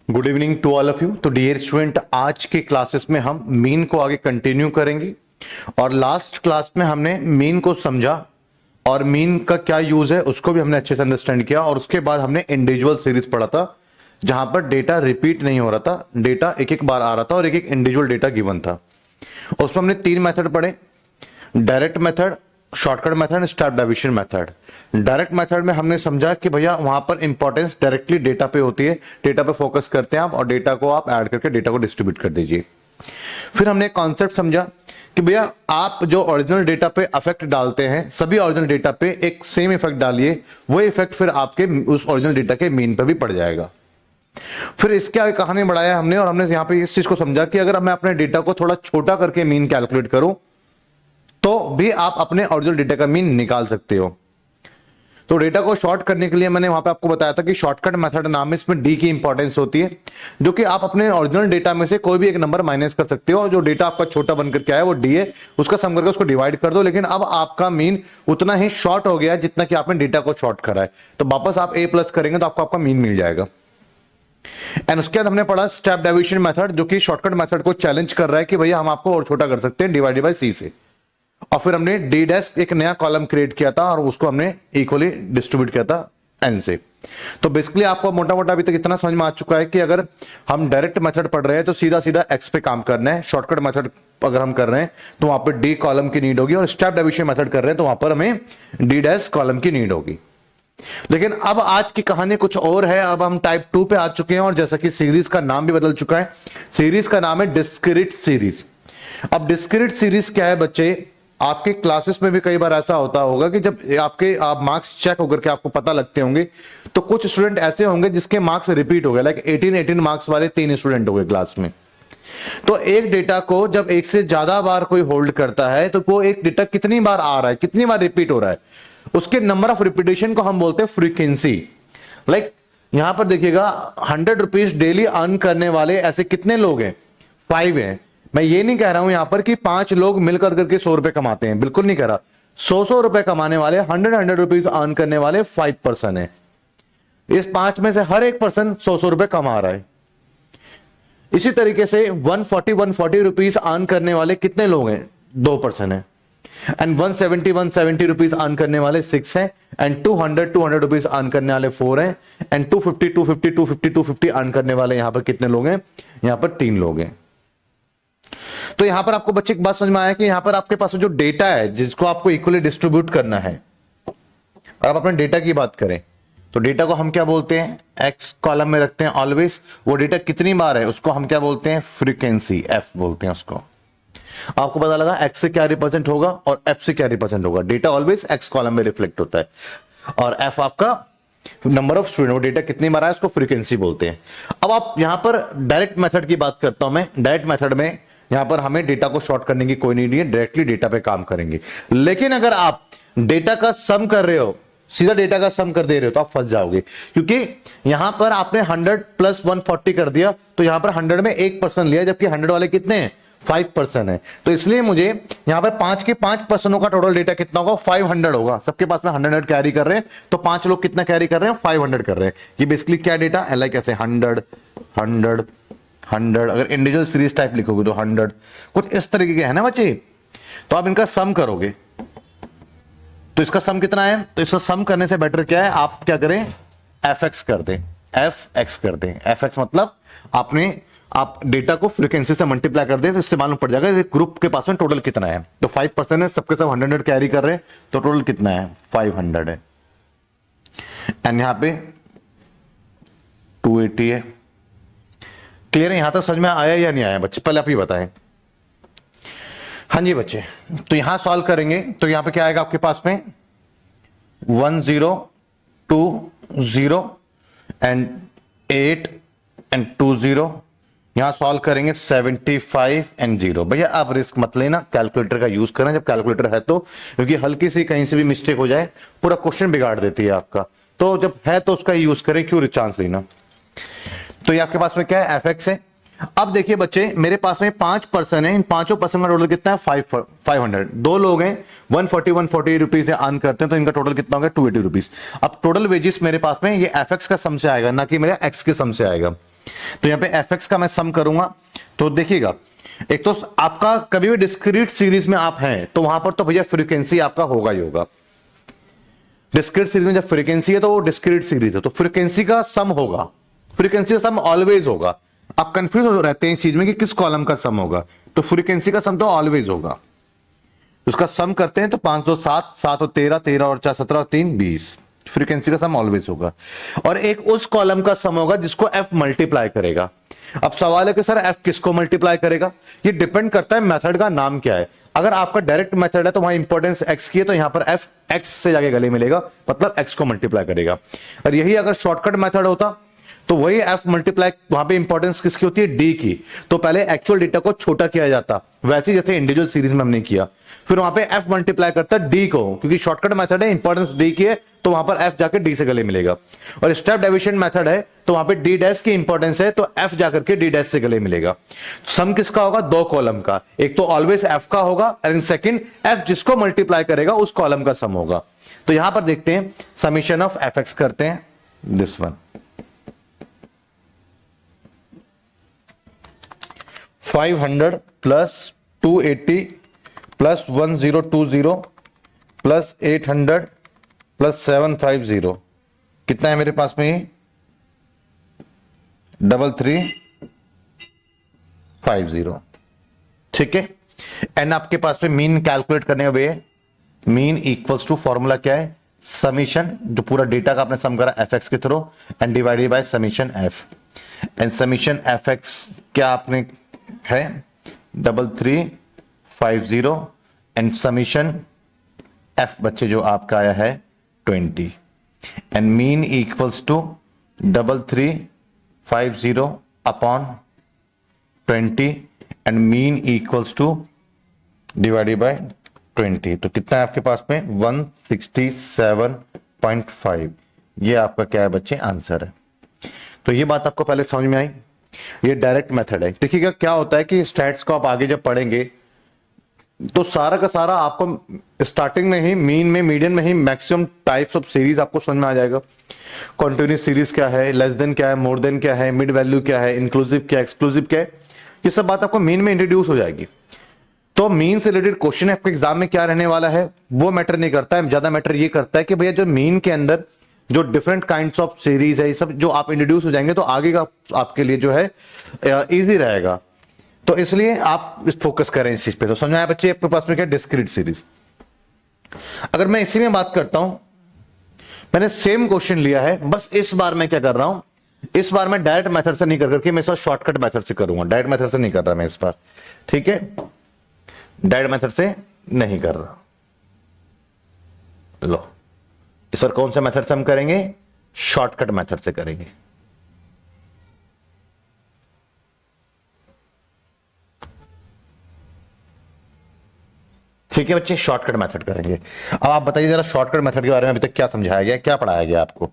Good evening to all of you. तो dear student, आज के क्लासेस में हम मीन को आगे कंटिन्यू करेंगे और लास्ट क्लास में हमने मीन को समझा और मीन का क्या यूज है उसको भी हमने अच्छे से अंडरस्टैंड किया और उसके बाद हमने इंडिविजुअल सीरीज पढ़ा था जहां पर डेटा रिपीट नहीं हो रहा था, डेटा एक एक बार आ रहा था और एक एक इंडिविजुअल डेटा गिवन था। उसमें हमने 3 मेथड पढ़े, direct method, shortcut method, step division method. Direct method में हमने समझा कि भैया वहां पर इंपॉर्टेंस डायरेक्टली डेटा पे होती है, डेटा पे फोकस करते हैं आप और डेटा को आप ऐड करके डेटा को डिस्ट्रीब्यूट कर दीजिए। फिर हमने कॉन्सेप्ट समझा कि भैया आप जो ओरिजिनल डेटा पे इफेक्ट डालते हैं, सभी ओरिजिनल डेटा पे एक सेम इफेक्ट डालिए, वो इफेक्ट फिर आपके उस ओरिजिनल डेटा के मीन पे भी पड़ जाएगा। फिर इसके आगे कहानी बढ़ाया हमने और हमने यहां पे इस चीज को समझा कि अगर मैं अपने डेटा को थोड़ा छोटा करके मीन कैलकुलेट करूं तो भी आप अपने ओरिजिनल डेटा का मीन निकाल सकते हो। तो डेटा को शॉर्ट करने के लिए मैंने वहां पे आपको बताया था कि शॉर्टकट मेथड नाम है, इसमें डी की इंपॉर्टेंस होती है, जो कि आप अपने ओरिजिनल डेटा में से कोई भी एक नंबर माइनस कर सकते हो और जो डेटा आपका छोटा बनकर के आया वो डी है, उसका सम करके उसको डिवाइड कर दो। लेकिन अब आपका मीन उतना ही शॉर्ट हो गया जितना कि आपने डेटा को शॉर्ट करा है, तो वापस आप ए प्लस करेंगे तो आपको आपका मीन मिल जाएगा। एंड उसके बाद हमने पढ़ा स्टेप डिवीजन मेथड, जो कि शॉर्टकट मेथड को चैलेंज कर रहा है कि भैया हम आपको और छोटा कर सकते हैं डिवाइडेड बाय सी से। और फिर हमने डी डैश एक नया कॉलम क्रिएट किया था और उसको हमने इक्वली डिस्ट्रीब्यूट किया था एन से। तो बेसिकली आपको मोटा मोटा अभी तक इतना समझ में आ चुका है कि अगर हम डायरेक्ट मेथड पढ़ रहे हैं तो सीधा सीधा एक्स पे काम करना है, शॉर्टकट मेथड अगर हम कर रहे हैं तो वहां पर डी कॉलम की नीड होगी और स्टेप डिवीजन मेथड कर रहे हैं तो वहां पर हमें डी डैश कॉलम की नीड होगी। लेकिन अब आज की कहानी कुछ और है, अब हम टाइप 2 पे आ चुके हैं और जैसा कि सीरीज का नाम भी बदल चुका है, सीरीज का नाम है डिस्क्रीट सीरीज। अब डिस्क्रीट सीरीज क्या है बच्चे, आपके क्लासेस में भी कई बार ऐसा होता होगा कि जब आपके आप मार्क्स चेक होकर के आपको पता लगते होंगे तो कुछ स्टूडेंट ऐसे होंगे जिसके मार्क्स रिपीट हो गए, लाइक 18 मार्क्स वाले 3 स्टूडेंट हो गए क्लास में। तो एक डेटा को जब एक से ज्यादा बार कोई होल्ड करता है तो वो एक डेटा कितनी बार आ रहा है, कितनी बार रिपीट हो रहा है, उसके नंबर ऑफ रिपीटेशन को हम बोलते हैं फ्रीक्वेंसी। लाइक यहां पर देखिएगा 100 रुपीज डेली अर्न करने वाले ऐसे कितने लोग हैं, 5 हैं। मैं ये नहीं कह रहा हूं यहां पर कि 5 लोग मिलकर करके 100 रुपए कमाते हैं, बिल्कुल नहीं कह रहा। 100 रुपए कमाने वाले 100 रुपीज अर्न करने वाले 5% है। इस 5 में से हर एक पर्सन 100 रुपए कमा रहा है। इसी तरीके से 140 रुपीज अर्न करने वाले कितने लोग हैं, 2% है। एंड 170 रुपीज अर्न करने वाले 6 हैं। एंड 200 रुपीज अर्न करने वाले 4 हैं। एंड 250 अर्न करने वाले यहां पर कितने लोग हैं, यहां पर 3 लोग हैं। तो यहां पर आपको बच्चे एक बात समझ में आया कि यहां पर आपके पास जो डेटा है जिसको आपको इक्वली डिस्ट्रीब्यूट करना है, और आप अपने डेटा की बात करें तो डेटा को हम क्या बोलते हैं, एक्स कॉलम में रखते हैं ऑलवेज। वो डेटा कितनी बार है उसको हम क्या बोलते हैं, फ्रीक्वेंसी, एफ बोलते हैं उसको। आपको पता लगा एक्स से क्या रिप्रेजेंट होगा और एफ से क्या रिप्रेजेंट होगा। डेटा ऑलवेज एक्स कॉलम में रिफ्लेक्ट होता है और एफ आपका नंबर ऑफ स्टूडेंट, वो डेटा कितनी बार आया उसको फ्रीक्वेंसी बोलते हैं। अब आप यहां पर डायरेक्ट मेथड की बात करता हूं मैं। डायरेक्ट मेथड में यहां पर हमें डेटा को शॉर्ट करने की कोई नीड नहीं है, डायरेक्टली डेटा पे काम करेंगे। लेकिन अगर आप डेटा का सम कर रहे हो, सीधा डेटा का सम कर दे रहे हो तो आप फंस जाओगे, क्योंकि यहां पर आपने 100 प्लस 140 कर दिया तो यहां पर 100 में 1% लिया, जबकि 100 वाले कितने हैं, 5% है। तो इसलिए मुझे यहां पर 5 के 5% का टोटल डेटा कितना होगा, 500 होगा। सबके पास में 100 कैरी कर रहे हैं तो 5 लोग कितना कैरी कर रहे हैं, 500 कर रहे हैं। ये बेसिकली क्या डेटा है, लाइक ऐसे 100 100 100, अगर इंडिविजुअल सीरीज टाइप लिखोगे तो 100, कुछ इस तरीके के है ना बच्चे। तो आप इनका सम करोगे तो इसका सम कितना है, तो इसका सम करने से बेटर क्या है, आप क्या करें, एफ एक्स कर दें, एफ एक्स कर दें। एफ एक्स मतलब आप डेटा को फ्रीक्वेंसी से मल्टीप्लाई कर दें तो इससे मालूम पड़ जाएगा ग्रुप के पास में टोटल कितना है। तो 5% है, सबके सब 100 कैरी कर रहे हैं तो टोटल कितना है, 500 है। एंड यहां पे 280 है। क्लियर है, यहां तक समझ में आया या नहीं आया बच्चे, पहले आप ही बताएं। हाँ जी बच्चे, तो यहां सॉल्व करेंगे तो यहां पे क्या आएगा आपके पास में, 1020 एंड 8 एंड 20। यहां सॉल्व करेंगे 75 एंड 0। भैया आप रिस्क मत लेना, कैलकुलेटर का यूज करना जब कैलकुलेटर है तो, क्योंकि हल्की सी कहीं से भी मिस्टेक हो जाए पूरा क्वेश्चन बिगाड़ देती है आपका। तो जब है तो उसका यूज करें, क्यों चांस लेना। तो ये आपके पास में क्या है, एफ एक्स है। अब देखिए बच्चे, मेरे पास में 5% है, इन 5% का टोटल कितना है, 500। 2 लोग हैं, 140 रुपीज अर्न करते हैं तो इनका टोटल कितना होगा, 280 रुपीज। अब टोटल वेजेस मेरे पास में ये एफ एक्स का सम से आएगा, ना कि मेरे एक्स के सम से आएगा। तो यहाँ पे fx का मैं सम करूंगा तो देखिएगा, एक तो आपका कभी भी डिस्क्रीट सीरीज में आप हैं तो वहां पर तो भैया फ्रीक्वेंसी आपका होगा ही होगा। डिस्क्रीट सीरीज में जब फ्रीक्वेंसी है तो वो डिस्क्रीट सीरीज है, तो फ्रीक्वेंसी का सम होगा, फ्रीक्वेंसी का सम ऑलवेज होगा। आप कंफ्यूज हो रहते हैं इस चीज में कि किस कॉलम का सम होगा, तो फ्रीक्वेंसी का सम तो ऑलवेज होगा। उसका सम करते हैं तो 5 2 7, 7 और 13, 13 और 4 17 और 3 20, फ्रीक्वेंसी का सम ऑलवेज होगा। और एक उस कॉलम का सम होगा जिसको f मल्टीप्लाई करेगा। अब सवाल है कि सर f किसको मल्टीप्लाई करेगा, ये डिपेंड करता है मेथड का नाम क्या है। अगर आपका डायरेक्ट मेथड है तो वहां इंपॉर्टेंस x की है, तो यहां पर f x से जाके गले मिलेगा, मतलब x को मल्टीप्लाई करेगा। और यही अगर शॉर्टकट मेथड होता तो वही f मल्टीप्लाई, वहां पे इंपॉर्टेंस किसकी होती है, d की। तो पहले एक्चुअल डेटा को छोटा किया जाता, वैसे ही जैसे इंडिविजुअल सीरीज में हमने किया, फिर वहां पे f मल्टीप्लाई करता d को, क्योंकि शॉर्टकट मेथड है, इंपॉर्टेंस d की है, तो वहां पर f जाकर d से गले मिलेगा। और स्टेप डेविएशन मेथड है तो वहां पे d डैश की इंपॉर्टेंस है, तो f जाकर के d डैश से गले मिलेगा। सम किसका होगा, दो कॉलम का, एक तो ऑलवेज f का होगा, और सेकंड f जिसको मल्टीप्लाई करेगा उस कॉलम का सम होगा। तो यहां पर देखते हैं समीशन ऑफ fx करते हैं, this one 500 plus 280 plus 1020 plus 800 plus 750, कितना है मेरे पास में, 3350। ठीक है, एन आपके पास में मीन कैलकुलेट करने का वे है, मीन इक्वल्स टू फॉर्मूला क्या है, समीशन, जो पूरा डेटा का आपने सम करा एफ एक्स के through, and divided by summation F, and summation F x क्या आपने है 3350, एंड समीशन एफ बच्चे जो आपका आया है 20, and mean equals to 3350 upon 20, and mean equals to divided by 20, तो कितना है आपके पास में 167.5। ये आपका क्या है बच्चे, आंसर है। तो ये बात आपको पहले समझ में आई, ये डायरेक्ट मेथड है। देखिएगा क्या होता है कि स्टैट्स को आप आगे जब पढ़ेंगे तो सारा का सारा आपको स्टार्टिंग में ही, मीन में, मीडियन में ही मैक्सिमम टाइप्स ऑफ सीरीज आपको समझ में आ जाएगा। कॉन्टिन्यूस सीरीज क्या है, लेस देन क्या है, मोर देन क्या है, मिड वैल्यू क्या है, इंक्लूसिव क्या है, एक्सक्लूसिव क्या है, ये सब बात आपको मीन में इंट्रोड्यूस हो जाएगी। तो मीन से रिलेटेड क्वेश्चन आपके एग्जाम में क्या रहने वाला है वो मैटर नहीं करता है, ज्यादा मैटर ये करता है कि भैया जो मीन के अंदर जो डिफरेंट काइंड्स ऑफ सीरीज है, ये सब जो आप इंट्रोड्यूस हो जाएंगे तो आगे का आपके लिए जो है इजी रहेगा। तो इसलिए आप इस फोकस करें इस चीज पे। तो समझ आया बच्चे, आपके पास में क्या डिस्क्रीट सीरीज। अगर मैं इसी में बात करता हूं, मैंने सेम क्वेश्चन लिया है, बस इस बार मैं क्या कर रहा हूं, इस बार मैं डायरेक्ट मेथड से नहीं कर करके मैं इस बार शॉर्टकट मेथड से करूंगा, डायरेक्ट मेथड से नहीं कर रहा मैं इस बार, ठीक है, डायरेक्ट मेथड से नहीं कर रहा। लो, इस बार कौन सा मेथड से हम करेंगे, शॉर्टकट मेथड से करेंगे। ठीक है बच्चे, शॉर्टकट मेथड करेंगे। अब आप बताइए जरा, शॉर्टकट मेथड के बारे में अभी तक क्या समझाया गया, क्या पढ़ाया गया आपको।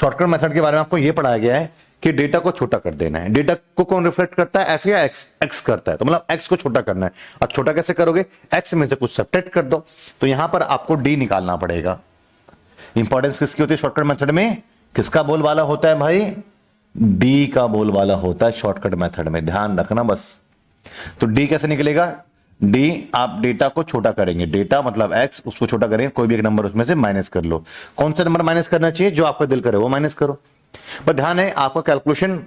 शॉर्टकट मेथड के बारे में आपको यह पढ़ाया गया है कि डेटा को छोटा कर देना है। डेटा को कौन रिफ्लेक्ट करता है, एफ या एक्स, एक्स करता है, तो मतलब एक्स को छोटा करना है। अब छोटा कैसे करोगे, एक्स में से कुछ सब्ट्रैक्ट कर दो, तो यहां पर आपको डी निकालना पड़ेगा। इंपॉर्टेंस किसकी होती है शॉर्टकट मेथड में, किसका बोलबाला होता है भाई, डी का बोलबाला होता है शॉर्टकट मेथड में, ध्यान रखना बस। तो डी कैसे निकलेगा, डी आप डेटा को छोटा करेंगे, डेटा मतलब एक्स, उसको छोटा करेंगे, कोई भी एक नंबर उसमें से माइनस कर लो। कौन सा नंबर माइनस करना चाहिए, जो आपका दिल करे वो माइनस करो। पर ध्यान है आपका कैलकुलेशन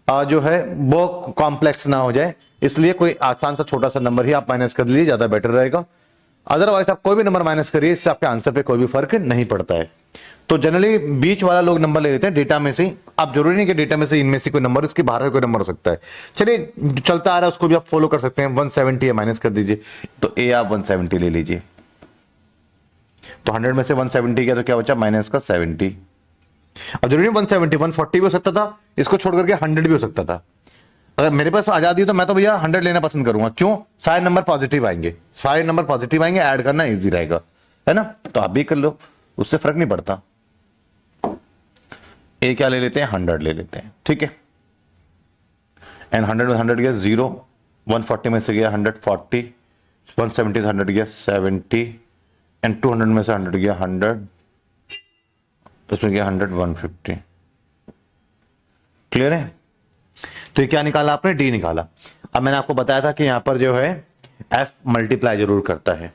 जो है वो कॉम्प्लेक्स ना हो जाए, इसलिए कोई आसान सा छोटा सा नंबर ही आप माइनस कर लीजिए, ज्यादा बेटर रहेगा। अदरवाइज आप कोई भी नंबर माइनस करिए, इससे आपके आंसर पे कोई भी फर्क नहीं पड़ता है। तो जनरली बीच वाला लोग नंबर ले लेते हैं डेटा में से। आप जरूरी नहीं कि डेटा में से इनमें से कोई नंबर, इसके बाहर का कोई नंबर हो सकता है। चलिए चलता आ रहा है उसको भी आप फॉलो कर सकते हैं। 170 है, माइनस कर दीजिए, तो ए आप 170 ले लीजिए। तो 100 में से 170 गया तो क्या बचा, माइनस का 70। अब जरूरी 170, 140 भी हो सकता था, इसको छोड़ करके 100 भी हो सकता था। अगर मेरे पास आजादी हो तो मैं तो भैया 100 लेना पसंद करूंगा। क्यों, सारे नंबर पॉजिटिव आएंगे, सारे नंबर पॉजिटिव आएंगे, ऐड करना इजी रहेगा, है ना। तो आप भी कर लो, उससे फर्क नहीं पड़ता। ए क्या ले लेते हैं, 100 ले लेते हैं, ठीक है। एंड 100 में 100 गया 0, 140 में से गया 140, 170 से 100 गया 70, एंड 200 में से 100 गया 100, तो उसमें गया 100, 150। क्लियर है। तो ये क्या निकाला आपने, डी निकाला। अब मैंने आपको बताया था कि यहां पर जो है एफ मल्टीप्लाई जरूर करता है।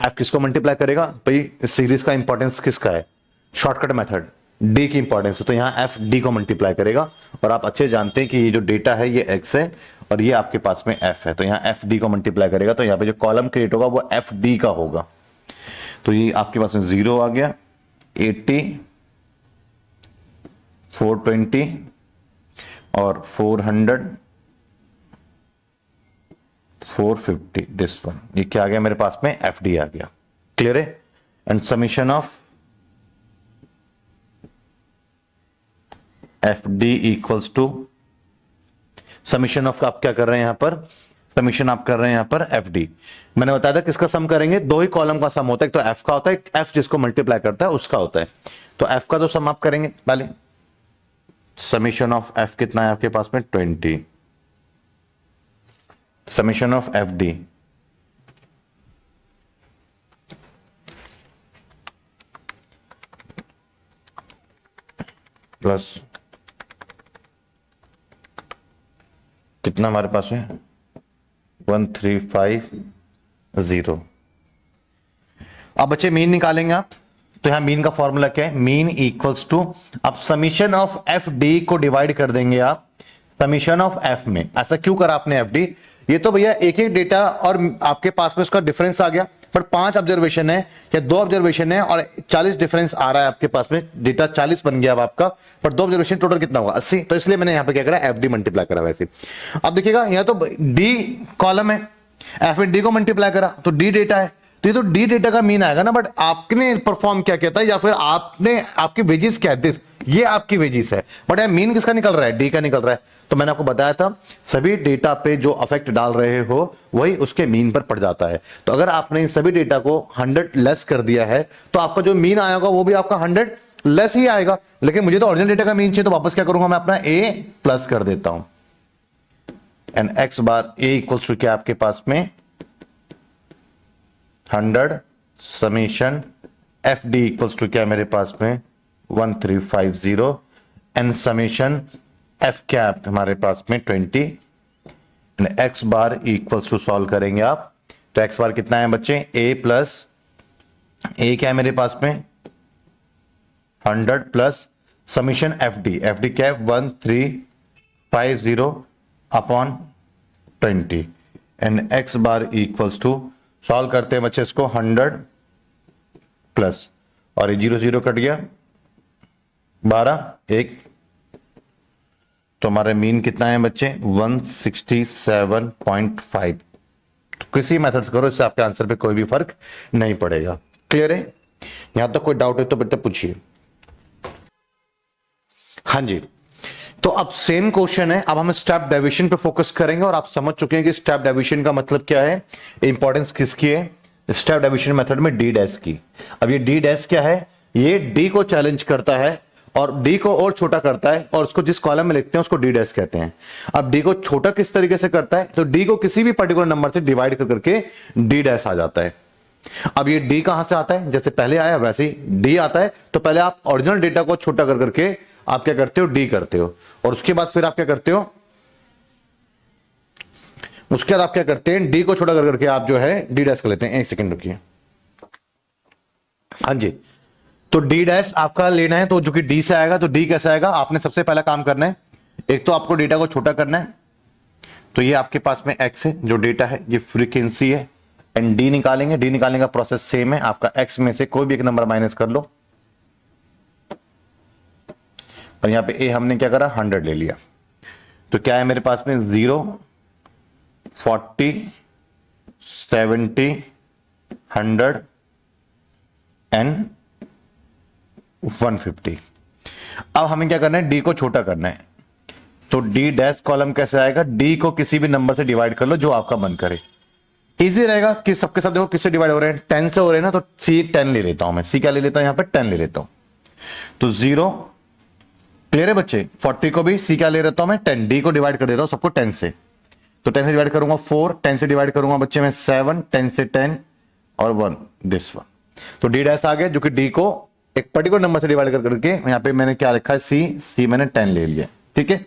एफ किसको मल्टीप्लाई करेगा भाई, इस सीरीज का इंपॉर्टेंस किसका है, शॉर्टकट मेथड डी की इंपॉर्टेंस है, तो यहां एफ डी को मल्टीप्लाई करेगा। और आप अच्छे जानते हैं कि ये जो डेटा है ये एक्स है और ये आपके पास में एफ है, तो यहां एफ डी को मल्टीप्लाई करेगा, तो यहां पे जो कॉलम क्रिएट होगा वो एफ डी का होगा। तो ये आपके पास में 0 आ गया, 80, 420 और 400, 450, दिस वन, ये क्या आ गया मेरे पास में, एफ डी आ गया। क्लियर है। And summation of F D equals to, summation of आप क्या कर रहे हैं यहां पर, समीशन आप कर रहे हैं यहां पर एफ डी। मैंने बताया था किसका सम करेंगे, दो ही कॉलम का सम होता है, एक तो एफ का होता है, एफ जिसको मल्टीप्लाई करता है उसका होता है। तो एफ का तो सम आप करेंगे पहले, समीशन ऑफ एफ कितना है आपके पास में 20, summation of F D plus कितना हमारे पास है 1350। अब बच्चे मीन निकालेंगे आप, तो यहां मीन का फॉर्मूला क्या है, मीन इक्वल्स टू, अब समीशन ऑफ एफ डी को डिवाइड कर देंगे आप समीशन ऑफ एफ में। ऐसा क्यों करा आपने एफ डी, ये तो भैया एक एक डेटा और आपके पास में उसका डिफरेंस आ गया, पर 5 ऑब्जर्वेशन है या 2 ऑब्जर्वेशन है और 40 डिफरेंस आ रहा है आपके पास में, डेटा 40 बन गया अब आपका, पर 2 ऑब्जर्वेशन टोटल कितना होगा 80, तो इसलिए मैंने यहां पे क्या करा, एफ डी मल्टीप्लाई करा। वैसे अब देखिएगा यहां तो डी कॉलम है, एफ डी को मल्टीप्लाई करा तो डी डेटा है, तो ये तो डी डेटा का मीन आएगा ना, बट आपने परफॉर्म क्या किया था या फिर आपने, आपकी वेजेस क्या है, दिस ये आपकी वेजेस है, बट यह मीन किसका निकल रहा है, डी का निकल रहा है। तो मैंने आपको बताया था सभी डेटा पे जो अफेक्ट डाल रहे हो वही उसके मीन पर पड़ जाता है। तो अगर आपने इन सभी डेटा को 100 लेस कर दिया है तो आपका जो मीन आएगा वो भी आपका 100 लेस ही आएगा, लेकिन मुझे तो ओरिजिनल डेटा का मीन चाहिए, तो वापस क्या करूंगा मैं, अपना ए प्लस कर देता हूं, and X bar A equals to क्या आपके पास में 100 summation F D equals to क्या मेरे पास में 1350 एंड समीशन एफ कैप हमारे पास में 20 and X bar equals to solve करेंगे आप, तो एक्स बार कितना है बच्चे, ए प्लस ए क्या है मेरे पास में 100 प्लस समीशन एफ डी क्या है 1350 upon 20 and X bar equals to, solve करते हैं बच्चे इसको 100 प्लस, और ये 0 0 कट गया 12 1, तो हमारा मीन कितना है बच्चे 167.5। तो किसी मेथड से करो, इससे आपके आंसर पे कोई भी फर्क नहीं पड़ेगा। क्लियर है, यहां तक कोई डाउट है तो बेटा पूछिए। हाँ जी, तो अब सेम क्वेश्चन है, अब हम स्टेप डेविएशन पे फोकस करेंगे, और आप समझ चुके हैं कि स्टेप डेविएशन का मतलब क्या है, इंपॉर्टेंस किसकी है, स्टेप डेविएशन मेथड में डी डैश की। अब ये डी डैश क्या है, ये डी को चैलेंज करता है और डी को और छोटा करता है, और उसको जिस कॉलम में लिखते हैं उसको डी डैश कहते हैं। अब डी को छोटा किस तरीके से करता है, तो डी को किसी भी पर्टिकुलर नंबर से डिवाइड करके डी डैश आ जाता है। अब ये डी कहां से आता है, जैसे पहले आया वैसे ही डी आता है, तो पहले आप ओरिजिनल डेटा को छोटा कर करके आप क्या करते हो, डी करते हो, और उसके बाद फिर आप क्या करते हो, उसके बाद आप क्या करते हैं, डी को छोटा कर करके आप जो है डी डैश कर लेते हैं। एक सेकंड रुकिए, हाँ जी, तो डी डैश आपका लेना है, तो जो कि डी से आएगा, तो डी कैसे आएगा, आपने सबसे पहला काम करना है, एक तो आपको डेटा को छोटा करना है, तो ये आपके पास में एक्स है जो डेटा है, ये फ्रीक्वेंसी है, एंड डी निकालेंगे, डी निकालने का प्रोसेस सेम है, आपका एक्स में से कोई भी एक नंबर माइनस कर लो, और यहां पे ए हमने क्या करा 100 ले लिया, तो क्या है मेरे पास में 0 40 70 100 एंड 150। अब हमें क्या करना है, डी को छोटा करना है, तो डी डैश कॉलम कैसे आएगा, डी को किसी भी नंबर से डिवाइड कर लो जो आपका मन करे, इजी रहेगा कि सबके सब देखो किससे डिवाइड हो रहे हैं, 10 से हो रहे हैं ना, तो सी 10 ले लेता हूं मैं, सी क्या ले लेता हूं यहां पे 10 ले लेता हूं, तो 0, क्लियर है बच्चे, 40 को भी सी क्या ले लेता हूं मैं 10, डी को डिवाइड कर देता हूं सबको 10 से, तो 10 से डिवाइड करूंगा 4, 10 से डिवाइड करूंगा बच्चे मैं 7, 10 से 10 और 1, दिस वन, तो डी डैश आ गया जो कि डी को एक पर्टिकुलर नंबर से डिवाइड कर करके, यहां पे मैंने क्या लिखा है सी मैंने 10 ले लिया, ठीक है।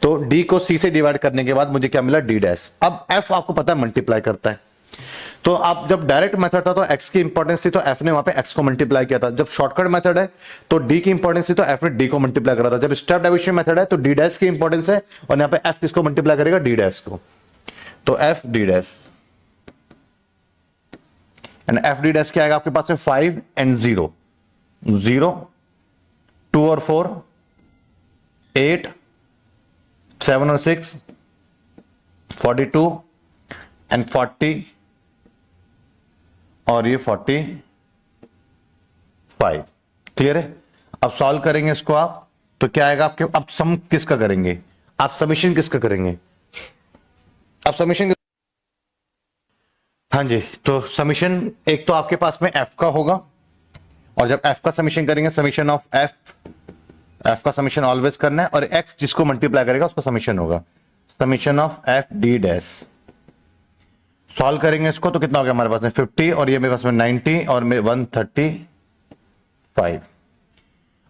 तो डी को सी से डिवाइड करने के बाद मुझे क्या मिला, डी डैश। अब एफ आपको पता है मल्टीप्लाई करता है, तो आप जब डायरेक्ट मेथड था तो एक्स की इंपॉर्टेंस थी तो एफ ने वहां पे एक्स को मल्टीप्लाई किया था। जब शॉर्टकट मेथड है तो डी की इंपॉर्टेंस थी तो एफ ने डी को मल्टीप्लाई करा था। जब स्टेप डिवीजन मेथड है तो डी डैश की इंपॉर्टेंस है और यहां पे एफ किसको मल्टीप्लाई करेगा, डी डैश को। तो F D dash and F D dash क्या आएगा आपके पास में 5 एंड 0, 0 2 और 4 8 7 और 6 42 एंड 40 और ये 45। क्लियर है? अब सॉल्व करेंगे इसको आप तो क्या आएगा आपके, अब सम किसका करेंगे, आप समीशन किसका करेंगे, अब समीशन, हाँ जी, तो समीशन एक तो आपके पास में एफ का होगा और जब एफ का समीशन करेंगे समीशन ऑफ एफ, एफ का समीशन ऑलवेज करना है और एक्स जिसको मल्टीप्लाई करेगा उसका समीशन होगा summation of F D dash. Solve करेंगे इसको तो कितना हो गया हमारे पास में 50 और ये मेरे पास में 90 और मेरे 135।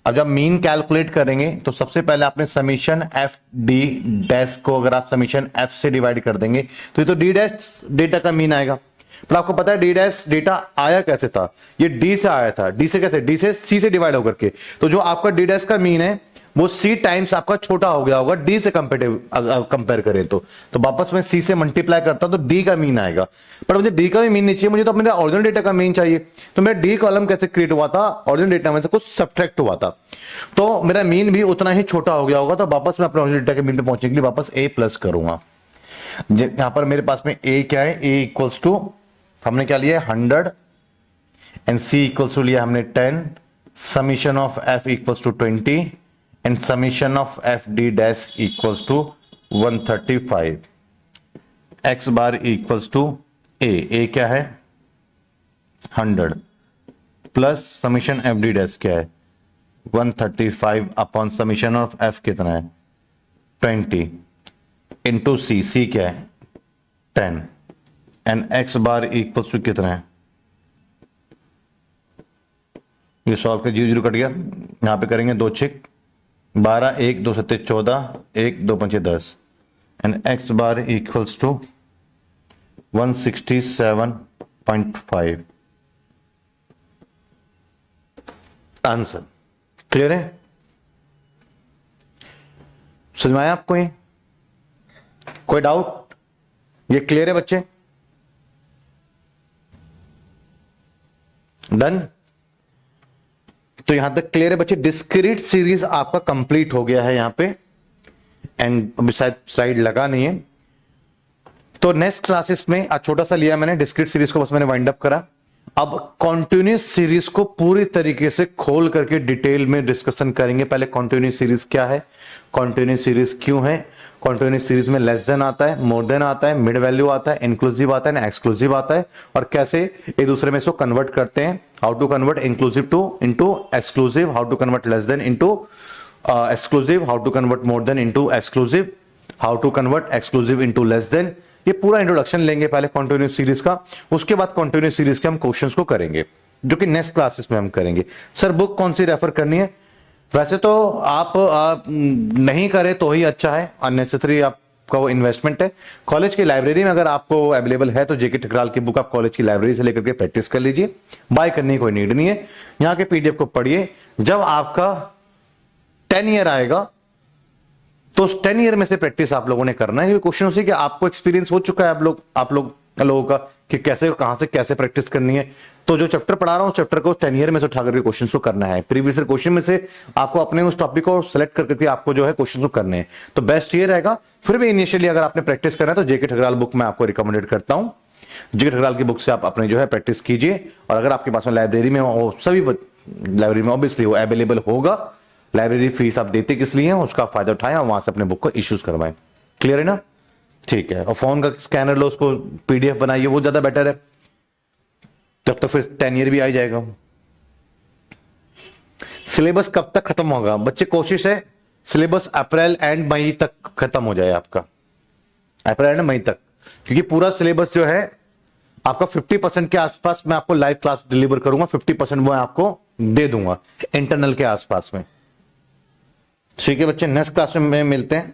अब जब मीन कैलकुलेट करेंगे तो सबसे पहले आपने समीशन एफ डी डैश को अगर आप समीशन एफ से डिवाइड कर देंगे तो ये तो डी डैश डेटा का मीन आएगा। पर आपको पता है डी डैश डेटा आया कैसे था, ये डी से आया था। डी से कैसे, डी से सी से डिवाइड होकर के। तो जो आपका डी डैश का मीन है वो सी टाइम्स आपका छोटा हो गया होगा डी से कंपेयर करें तो वापस में सी से मल्टीप्लाई करता हूं तो डी का मीन आएगा। पर मुझे डी का भी मीन नहीं चाहिए, मुझे तो मेरा ओरिजिनल डेटा का मीन चाहिए। तो मेरा डी कॉलम कैसे क्रिएट हुआ था, ओरिजिनल डेटा में से कुछ सब्ट्रैक्ट हुआ था तो मेरा मीन भी उतना ही छोटा हो गया होगा। तो वापस मैं अपने ओरिजिनल डेटा के मीन पे पहुंचने के लिए वापस ए प्लस करूंगा। यहां पर मेरे पास में ए क्या है, ए इक्वल्स टू हमने क्या लिया 100 एंड सी इक्वल्स टू लिया हमने 10, summation of F equals to 20 and summation of f d dash equals to 135, x bar equals to a क्या है 100 plus summation f d dash क्या है 135 अपॉन समीशन ऑफ f कितना है 20 into सी क्या है 10 and x bar equals to कितना है, ये सॉल्व कर 0 0 कट गया, यहां पे करेंगे 2 6 12 1 2 7 14 1 2 5 10 and X bar equals to 167.5 answer. Clear है? समझ में आया आपको? ये कोई डाउट? ये क्लियर है बच्चे? डन? तो यहां तक क्लियर है बच्चे। डिस्क्रीट सीरीज आपका कंप्लीट हो गया है यहां पे एंड अभी शायद स्लाइड लगा नहीं है। तो नेक्स्ट क्लासेस में आज छोटा सा लिया मैंने डिस्क्रीट सीरीज को, बस मैंने वाइंड अप करा। अब कॉन्टिन्यूस सीरीज को पूरी तरीके से खोल करके डिटेल में डिस्कशन करेंगे। पहले कॉन्टिन्यूस सीरीज क्या है, कॉन्टिन्यूस सीरीज क्यों है, कॉन्टिन्यूस सीरीज में लेस देन आता है, मोर देन आता है, मिड वैल्यू आता है, इंक्लूसिव आता है, एक्सक्लूसिव आता है और कैसे एक दूसरे में इसको कन्वर्ट करते हैं। How to convert inclusive to into exclusive, how to convert less than into exclusive, how to convert more than into exclusive, how to convert exclusive into less than. ये पूरा इंट्रोडक्शन लेंगे पहले कॉन्टिन्यूस सीरीज का, उसके बाद continuous series के हम questions को करेंगे जो कि नेक्स्ट क्लासेस में हम करेंगे। सर बुक कौन सी रेफर करनी है? वैसे तो आप नहीं करें तो ही अच्छा है, अननेसेसरी आपका वो इन्वेस्टमेंट है। कॉलेज की लाइब्रेरी में अगर आपको अवेलेबल है तो जेके ठकराल की बुक आप कॉलेज की लाइब्रेरी से लेकर के प्रैक्टिस कर लीजिए, बाय करने की कोई नीड नहीं है। यहाँ के पीडीएफ को पढ़िए, जब आपका 10 ईयर आएगा तो उस 10 ईयर में से प्रैक्टिस आप लोगों ने करना है। ये क्वेश्चन उसी कि आपको एक्सपीरियंस हो चुका है आप लोगों का कि कैसे कहां से कैसे प्रैक्टिस करनी है। तो जो चैप्टर पढ़ा रहा हूं चैप्टर को 10 ईयर में से उठा करके क्वेश्चन को करना है। प्रीवियस क्वेश्चन में से आपको अपने उस टॉपिक को सिलेक्ट करके आपको जो है क्वेश्चन को करने हैं, तो बेस्ट ये रहेगा। फिर भी इनिशियली अगर आपने प्रैक्टिस करना है तो जेके ठकराल बुक मैं आपको रिकमेंडेड करता हूं। जेके ठकराल की बुक से आप अपने जो है प्रैक्टिस कीजिए और अगर आपके पास में लाइब्रेरी में सभी लाइब्रेरी में ऑब्वियसली वो अवेलेबल होगा। लाइब्रेरी फीस आप देते किस लिए हैं उसका फायदा उठाएं और वहां से अपने बुक को इश्यूज करवाएं। क्लियर है ना? ठीक है। और फोन का स्कैनर लो, उसको पीडीएफ बनाइए, वो ज्यादा बेटर है, तब तो फिर 10 ईयर भी आ जाएगा। सिलेबस कब तक खत्म होगा बच्चे? कोशिश है सिलेबस अप्रैल एंड मई तक खत्म हो जाए आपका, अप्रैल एंड मई तक, क्योंकि पूरा सिलेबस जो है आपका 50% के आसपास मैं आपको लाइव क्लास डिलीवर करूंगा, 50% मैं आपको दे दूंगा इंटरनल के आसपास में। ठीक है बच्चे, नेक्स्ट क्लास में मिलते हैं।